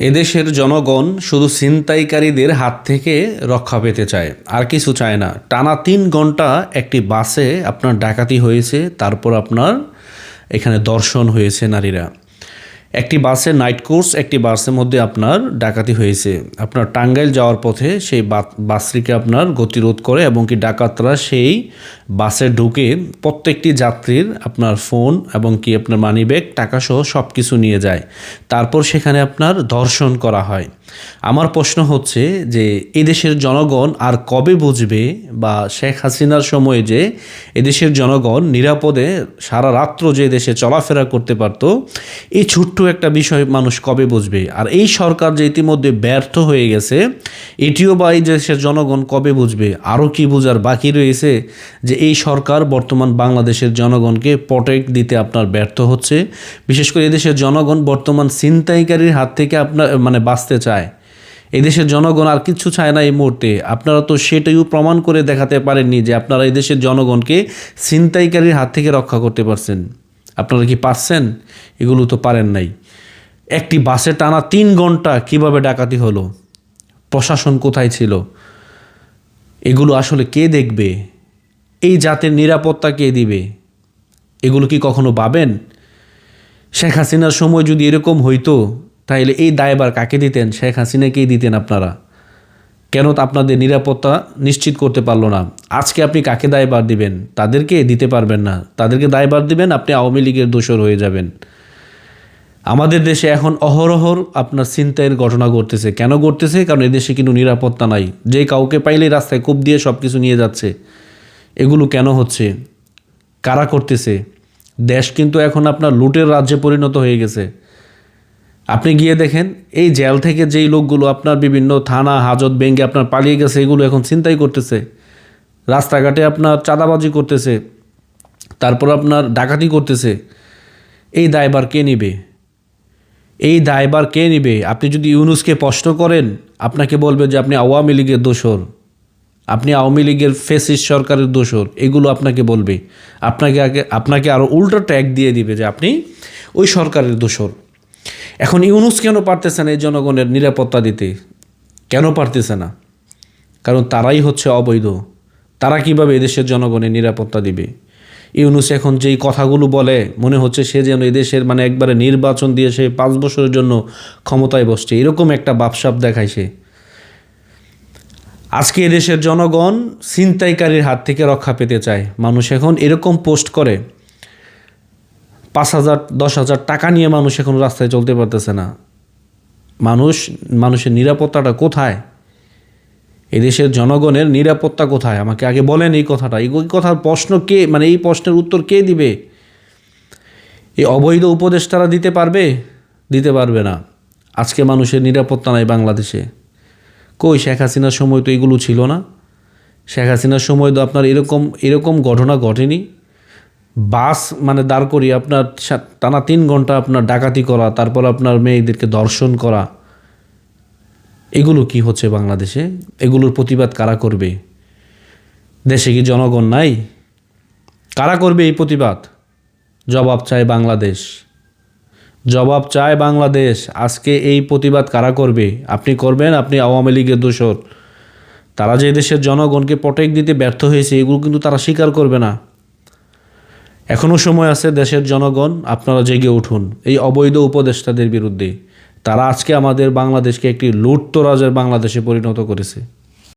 এদেশের জনগণ শুধু ছিনতাইকারীদের হাত থেকে রক্ষা পেতে চায়, আর কিছু চায় না। টানা 3 ঘন্টা একটি বাসে আপনার ডাকাতি হয়েছে, তারপর আপনার এখানে ধর্ষণ হয়েছে নারীরা। একটি বাসে নাইট কোর্স, একটি বাসের মধ্যে আপনার ডাকাতি হয়েছে। আপনার টাঙ্গাইল যাওয়ার পথে সেই বাসটিকে আপনার গতিরোধ করে এবং কি ডাকাতরা সেই বাসে ঢুকে প্রত্যেকটি যাত্রীর আপনার ফোন এবং কি আপনার মানিব্যাগ, টাকাসহ সব কিছু নিয়ে যায়। তারপর সেখানে আপনার ধর্ষণ করা হয়। আমার প্রশ্ন হচ্ছে যে এদেশের জনগণ আর কবে বুঝবে, বা শেখ হাসিনার সময়ে যে এদেশের জনগণ নিরাপদে সারা রাত্র যে দেশে চলাফেরা করতে পারতো, এই ছোট্ট একটা বিষয় মানুষ কবে বুঝবে? আর এই সরকার যে ইতিমধ্যে ব্যর্থ হয়ে গেছে, এটিও বা এই দেশের জনগণ কবে বুঝবে? আরও কি বোঝার বাকি রয়েছে যে এই সরকার বর্তমান বাংলাদেশের জনগণকে প্রটেক্ট দিতে আপনার ব্যর্থ হচ্ছে। বিশেষ করে এদেশের জনগণ বর্তমান ছিনতাইকারীর হাত থেকে আপনার বাঁচতে চায়। এদেশের জনগণ আর কিছু চায় না এই মুহূর্তে। আপনারা তো সেটাইও প্রমাণ করে দেখাতে পারেননি যে আপনারা এই দেশের জনগণকে ছিনতাইকারীর হাত থেকে রক্ষা করতে পারছেন। আপনারা কি পারছেন? এগুলো তো পারেন নাই। একটি বাসে টানা 3 ঘন্টা কিভাবে ডাকাতি হলো? প্রশাসন কোথায় ছিল? এগুলো আসলে কে দেখবে? এই জাতের নিরাপত্তা কে দিবে? এগুলো কি কখনো ভাবেন? শেখ হাসিনার সময় যদি এরকম হইতো, তাহলে এই দায়ভার কাকে দিতেন? শেখ হাসিনাকেই দিতেন আপনারা। কেন আপনাদের নিরাপত্তা নিশ্চিত করতে পারলো না? আজকে আপনি কাকে দায়ভার দিবেন? তাদেরকে দিতে পারবেন না। তাদেরকে দায়ভার দিবেন, আপনি আওয়ামী লীগের দোসর হয়ে যাবেন। আমাদের দেশে এখন অহরহর আপনার ছিনতাইয়ের ঘটনা ঘটতেছে। কেন ঘটতেছে? কারণ এদেশে কিন্তু নিরাপত্তা নাই। যে কাউকে পাইলেই রাস্তায় কোপ দিয়ে সব কিছু নিয়ে যাচ্ছে। এগুলো কেন হচ্ছে? কারা করতেছে? দেশ কিন্তু এখন আপনার লুটের রাজ্যে পরিণত হয়ে গেছে। আপনি গিয়ে দেখেন, এই জেল থেকে যেই লোকগুলো আপনার বিভিন্ন থানা হাজত ভেঙে আপনার পালিয়ে গেছে, এগুলো এখন ছিনতাই করতেছে, রাস্তাঘাটে আপনার চাঁদাবাজি করতেছে, তারপর আপনার ডাকাতি করতেছে। এই দায়ভার কে নিবে? এই দায়ভার কে নিবে? আপনি যদি ইউনূসকে প্রশ্ন করেন, আপনাকে বলবে যে আপনি আওয়ামী লীগের দোসর, আপনি আওয়ামী লীগের ফ্যাসিস্ট সরকারের দোসর। এগুলো আপনাকে বলবে। আপনাকে আরও উল্টো ট্যাগ দিয়ে দিবে যে আপনি ওই সরকারের দোসর। এখন ইউনূস কেন পারতেছে না এই জনগণের নিরাপত্তা দিতে? কেন পারতেছে না? কারণ তারাই হচ্ছে অবৈধ। তারা কিভাবে এদেশের জনগণের নিরাপত্তা দিবে? ইউনূস এখন যেই কথাগুলো বলে, মনে হচ্ছে সে যেন এদেশের একবারে নির্বাচন দিয়ে সে 5 বছরের জন্য ক্ষমতায় বসছে, এরকম একটা ভাবসাব দেখায় সে। আজকে এদেশের জনগণ ছিনতাইকারীর হাত থেকে রক্ষা পেতে চায়। মানুষ এখন এরকম পোস্ট করে, 5,000 10,000 টাকা নিয়ে মানুষ এখন রাস্তায় চলতে পারতেছে না। মানুষের নিরাপত্তাটা কোথায়? এদেশের জনগণের নিরাপত্তা কোথায়? আমাকে আগে বলেন এই কথাটা। এই কথার প্রশ্ন কে, এই প্রশ্নের উত্তর কে দিবে? এই অবৈধ উপদেষ্টারা দিতে পারবে? দিতে পারবে না। আজকে মানুষের নিরাপত্তা নাই বাংলাদেশে। কই, শেখ হাসিনার সময় তো এগুলো ছিল না। শেখ হাসিনার সময় তো আপনার এরকম ঘটনা ঘটেনি। বাস দাঁড় করিয়ে আপনার টানা 3 ঘন্টা আপনার ডাকাতি করা, তারপর আপনার মেয়েদেরকে ধর্ষণ করা। এগুলো কি হচ্ছে বাংলাদেশে? এগুলোর প্রতিবাদ কারা করবে? দেশে কি জনগণ নাই? কারা করবে এই প্রতিবাদ? জবাব চায় বাংলাদেশ। জবাব চায় বাংলাদেশ। আজকে এই প্রতিবাদ কারা করবে? আপনি করবেন? আপনি আওয়ামী লীগের দোসর। তারা যে দেশের জনগণকে প্রটেক্ট দিতে ব্যর্থ হয়েছে, এগুলো কিন্তু তারা স্বীকার করবে না। এখনও সময় আছে। দেশের জনগণ, আপনারা জেগে উঠুন এই অবৈধ উপদেষ্টাদের বিরুদ্ধে। তারা আজকে আমাদের বাংলাদেশকে একটি লুটতরাজের বাংলাদেশে পরিণত করেছে।